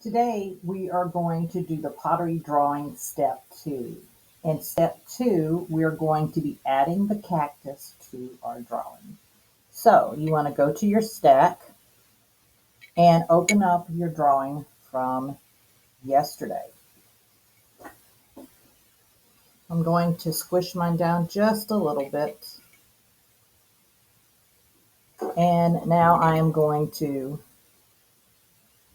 Today we are going to do the pottery drawing step 2. In step 2, we're going to be adding the cactus to our drawing. So you want to go to your stack and open up your drawing from yesterday. I'm going to squish mine down just a little bit. And now I am going to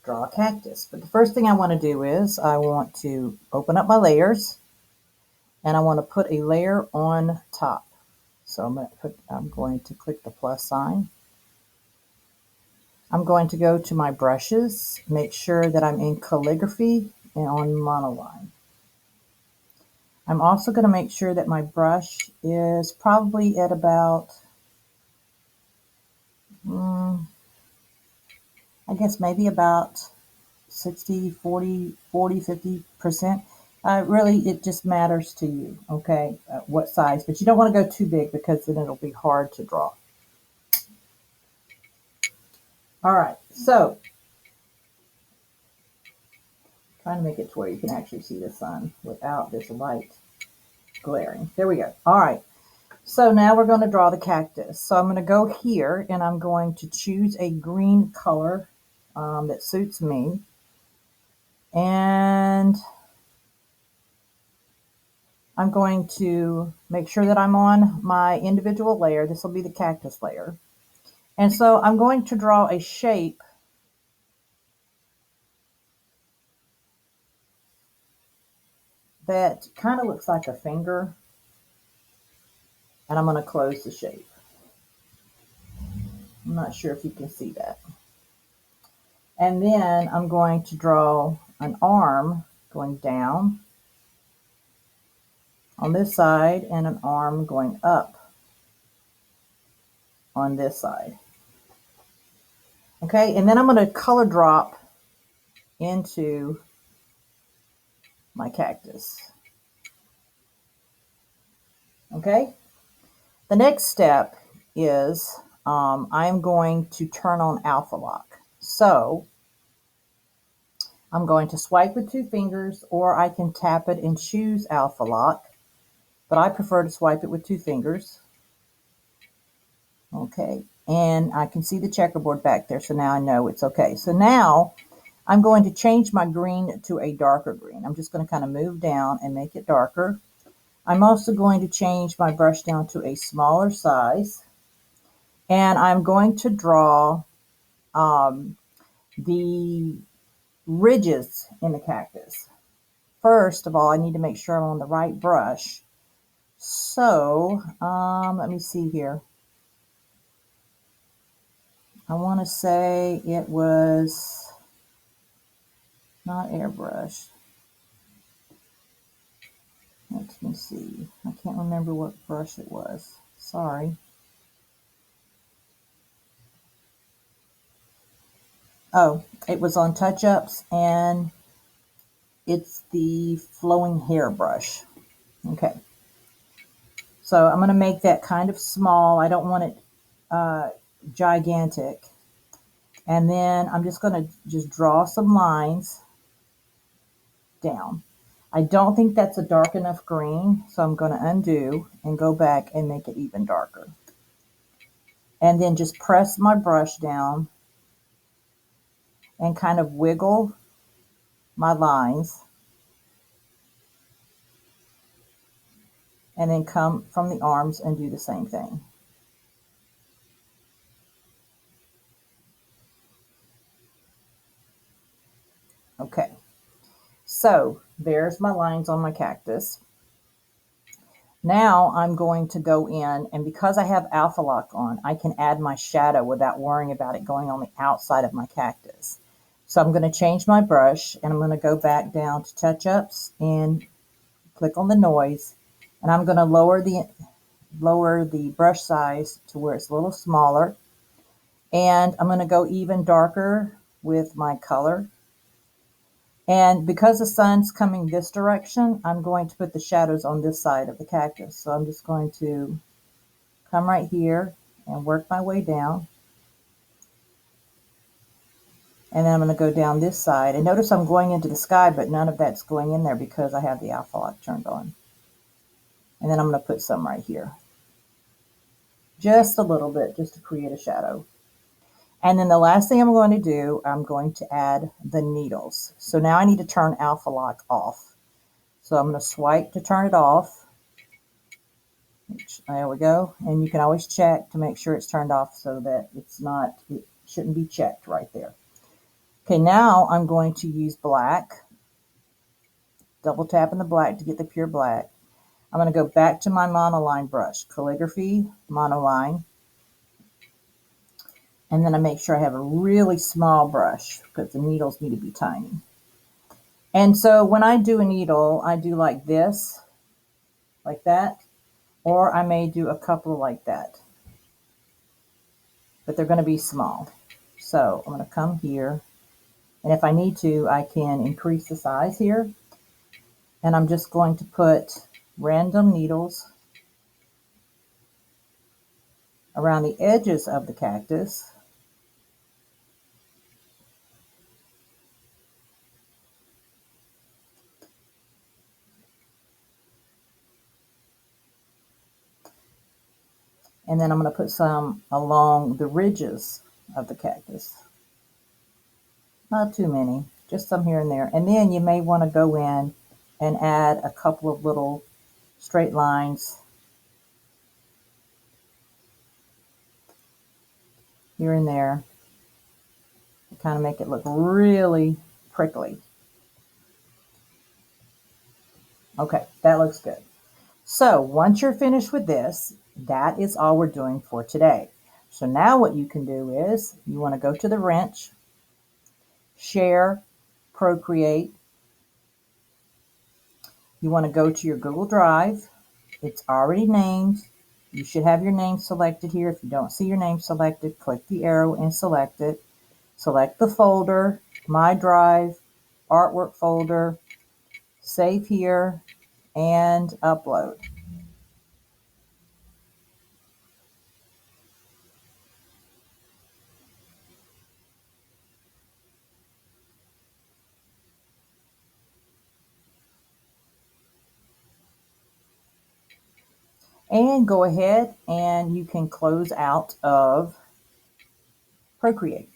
draw a cactus. But the first thing I want to do is I want to open up my layers and I want to put a layer on top. So I'm going to click the plus sign. I'm going to go to my brushes, make sure that I'm in calligraphy and on monoline. I'm also going to make sure that my brush is probably at about, I guess maybe about 60, 40, 50%. Really, it just matters to you, okay, what size. But you don't want to go too big because then it'll be hard to draw. All right, so trying to make it to where you can actually see the sun without this light glaring. There we go. All right, so now we're going to draw the cactus. So I'm going to go here and I'm going to choose a green color that suits me. And I'm going to make sure that I'm on my individual layer. This will be the cactus layer. And so I'm going to draw a shape that kind of looks like a finger. And I'm going to close the shape. I'm not sure if you can see that. And then I'm going to draw an arm going down on this side and an arm going up on this side. Okay, and then I'm going to color drop into my cactus. Okay, the next step is I'm going to turn on alpha lock. So I'm going to swipe with 2 fingers, or I can tap it and choose alpha lock, but I prefer to swipe it with 2 fingers. Okay, and I can see the checkerboard back there, so now I know it's okay. So now I'm going to change my green to a darker green. I'm just going to kind of move down and make it darker. I'm also going to change my brush down to a smaller size, and I'm going to draw the ridges in the cactus. First of all, I need to make sure I'm on the right brush. So let me see here. I want to say it was not airbrush. Let me see. I can't remember what brush it was. Sorry. Oh, it was on touch-ups, and it's the flowing hair brush. Okay. So I'm going to make that kind of small. I don't want it gigantic. And then I'm just going to just draw some lines down. I don't think that's a dark enough green, so I'm going to undo and go back and make it even darker. And then just press my brush down and kind of wiggle my lines. And then come from the arms and do the same thing. Okay, so there's my lines on my cactus. Now I'm going to go in, and because I have alpha lock on, I can add my shadow without worrying about it going on the outside of my cactus. So I'm going to change my brush, and I'm going to go back down to touch-ups and click on the noise, and I'm going to lower the brush size to where it's a little smaller, and I'm going to go even darker with my color. And because the sun's coming this direction, I'm going to put the shadows on this side of the cactus. So I'm just going to come right here and work my way down. And then I'm going to go down this side. And notice I'm going into the sky, but none of that's going in there because I have the alpha lock turned on. And then I'm going to put some right here. Just a little bit, just to create a shadow. And then the last thing I'm going to do, I'm going to add the needles. So now I need to turn alpha lock off. So I'm going to swipe to turn it off. There we go. And you can always check to make sure it's turned off so that it shouldn't be checked right there. Okay, now I'm going to use black. Double tap in the black to get the pure black. I'm going to go back to my monoline brush, calligraphy, monoline. And then I make sure I have a really small brush because the needles need to be tiny. And so when I do a needle, I do like this, like that, or I may do a couple like that. But they're going to be small. So I'm going to come here. And if I need to, I can increase the size here. And I'm just going to put random needles around the edges of the cactus. And then I'm going to put some along the ridges of the cactus. Not too many, just some here and there. And then you may want to go in and add a couple of little straight lines here and there to kind of make it look really prickly. Okay, that looks good. So once you're finished with this, that is all we're doing for today. So now what you can do is you want to go to the wrench, share, Procreate. You want to go to your Google Drive. It's already named. You should have your name selected here. If you don't see your name selected, click the arrow and select it. Select the folder, My Drive, Artwork folder, save here, and upload. And go ahead and you can close out of Procreate.